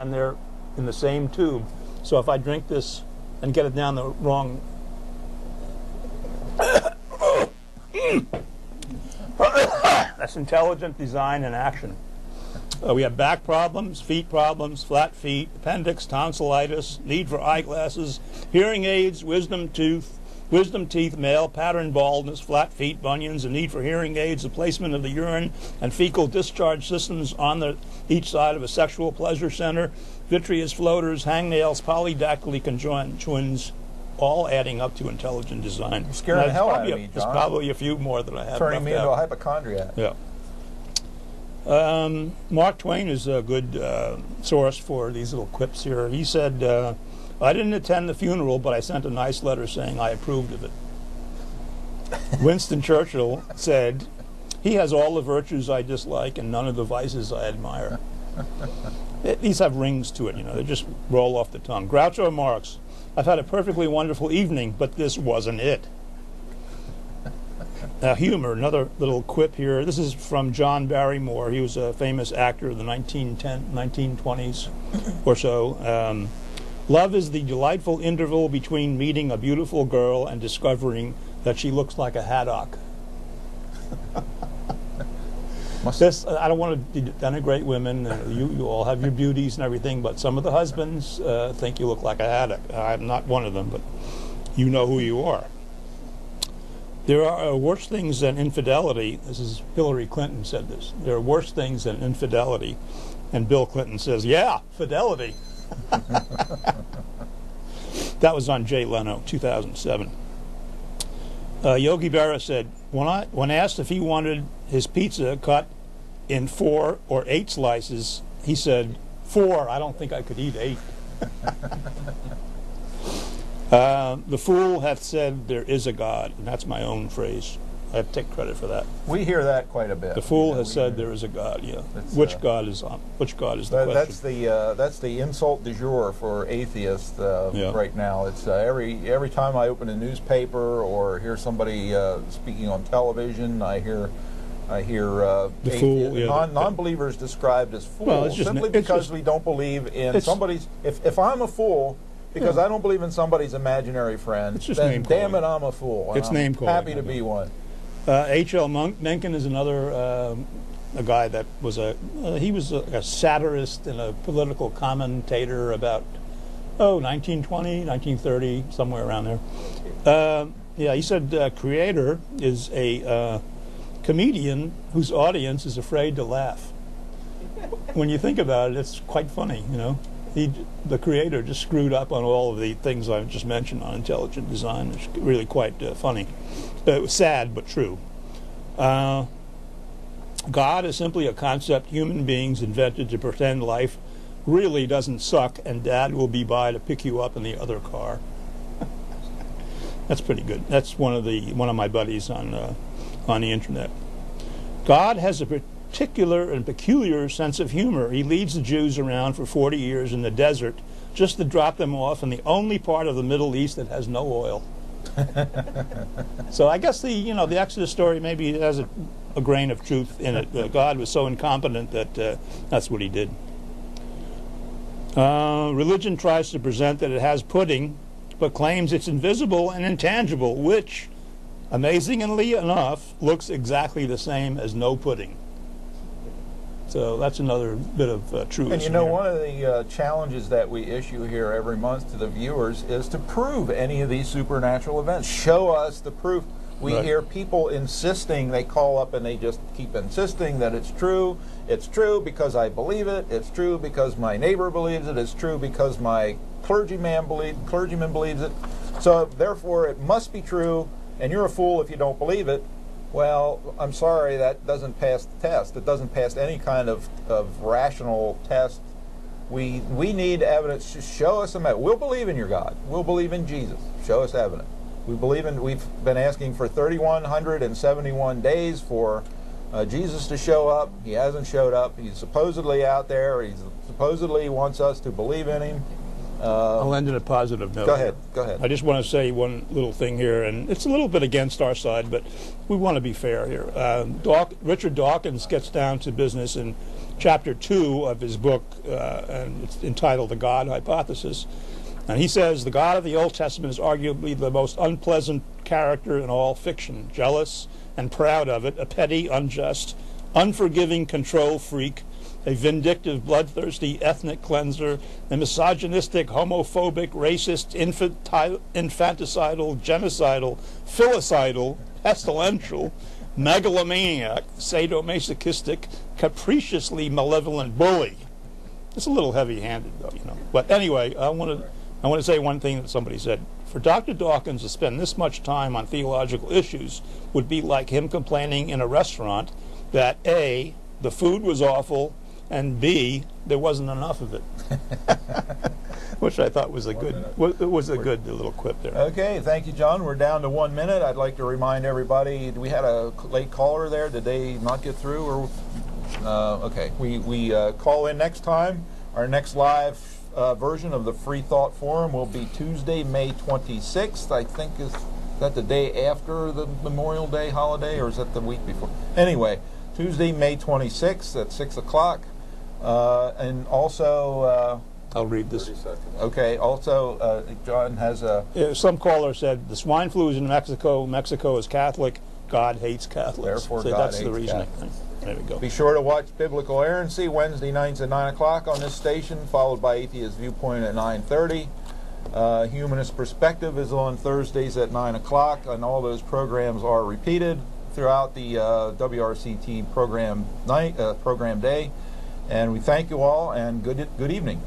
and they're in the same tube. So if I drink this and get it down the wrong... That's intelligent design in action. We have back problems, feet problems, flat feet, appendix, tonsillitis, need for eyeglasses, hearing aids, wisdom teeth, male, pattern baldness, flat feet, bunions, a need for hearing aids, the placement of the urine and fecal discharge systems on each side of a sexual pleasure center, vitreous floaters, hangnails, polydactyly conjoined twins, all adding up to intelligent design. You're scaring the hell out of me, John. There's probably a few more that I have. Turning me into a hypochondriac. Yeah. Mark Twain is a good source for these little quips here. He said, I didn't attend the funeral, but I sent a nice letter saying I approved of it. Winston Churchill said, he has all the virtues I dislike and none of the vices I admire. These have rings to it, you know, they just roll off the tongue. Groucho Marx, I've had a perfectly wonderful evening, but this wasn't it. Humor, another little quip here. This is from John Barrymore. He was a famous actor of the 1920s or so. Love is the delightful interval between meeting a beautiful girl and discovering that she looks like a haddock. I don't want to denigrate women. You all have your beauties and everything, but some of the husbands think you look like a haddock. I'm not one of them, but you know who you are. There are worse things than infidelity. This is Hillary Clinton said this. There are worse things than infidelity. And Bill Clinton says, yeah, fidelity. That was on Jay Leno, 2007. Yogi Berra said, when asked if he wanted his pizza cut in 4 or 8 slices, he said, 4, I don't think I could eat 8. The fool hath said there is a God, and that's my own phrase. I have to take credit for that. We hear that quite a bit. The fool has said there is a God. Yeah. Which God is on? Which God is the question? That's the insult du jour for atheists right now. It's every time I open a newspaper or hear somebody speaking on television, I hear the fool, non-believers described as fools simply because we don't believe in somebody's. If I'm a fool because I don't believe in somebody's imaginary friend, then damn it, I'm a fool. It's name calling. Happy to be one. H.L. Mencken is another a guy that was he was a satirist and a political commentator about 1920, 1930, somewhere around there. Yeah, he said Creator is a comedian whose audience is afraid to laugh. When you think about it, it's quite funny, you know. The Creator just screwed up on all of the things I've just mentioned on intelligent design. It's really quite funny. It was sad, but true. God is simply a concept human beings invented to pretend life really doesn't suck and Dad will be by to pick you up in the other car. That's pretty good. That's one of my buddies on the internet. God has a particular and peculiar sense of humor. He leads the Jews around for 40 years in the desert just to drop them off in the only part of the Middle East that has no oil. So I guess the Exodus story maybe has a grain of truth in it. God was so incompetent that that's what he did. Religion tries to present that it has pudding, but claims it's invisible and intangible, which, amazingly enough, looks exactly the same as no pudding. So that's another bit of truth. And you know, one of the challenges that we issue here every month to the viewers is to prove any of these supernatural events. Show us the proof. We hear people insisting, they call up and they just keep insisting that it's true. It's true because I believe it. It's true because my neighbor believes it. It's true because my clergyman believes it. So therefore it must be true, and you're a fool if you don't believe it. Well, I'm sorry, that doesn't pass the test. It doesn't pass any kind of rational test. We need evidence. Just show us some evidence. We'll believe in your God. We'll believe in Jesus. Show us evidence. We've been asking for 3,171 days for Jesus to show up. He hasn't showed up. He's supposedly out there. He supposedly wants us to believe in him. I'll end on a positive note. Go ahead. Go ahead. I just want to say one little thing here, and it's a little bit against our side, but we want to be fair here. Richard Dawkins gets down to business in chapter 2 of his book, and it's entitled The God Hypothesis. And he says, the God of the Old Testament is arguably the most unpleasant character in all fiction, jealous and proud of it, a petty, unjust, unforgiving control freak, a vindictive, bloodthirsty ethnic cleanser, a misogynistic, homophobic, racist, infanticidal, genocidal, filicidal, pestilential, megalomaniac, sadomasochistic, capriciously malevolent bully. It's a little heavy-handed, though, you know. But anyway, I want to say one thing that somebody said. For Dr. Dawkins to spend this much time on theological issues would be like him complaining in a restaurant that A, the food was awful, and B, there wasn't enough of it. Which I thought was a good little quip there. Okay, thank you, John. We're down to 1 minute. I'd like to remind everybody, we had a late caller there. Did they not get through? Or okay, we call in next time. Our next live version of the Free Thought Forum will be Tuesday, May 26th. I think is that the day after the Memorial Day holiday, or is that the week before? Anyway, Tuesday, May 26th at 6 o'clock. And also... I'll read this. Okay, also, John has a... some caller said, the swine flu is in Mexico. Mexico is Catholic. God hates Catholics. Therefore, so God that's hates the reasoning. Catholics. There we go. Be sure to watch Biblical Errancy Wednesday nights at 9 o'clock on this station, followed by Atheist Viewpoint at 9:30. Humanist Perspective is on Thursdays at 9 o'clock, and all those programs are repeated throughout the WRCT program day. And we thank you all, and good evening.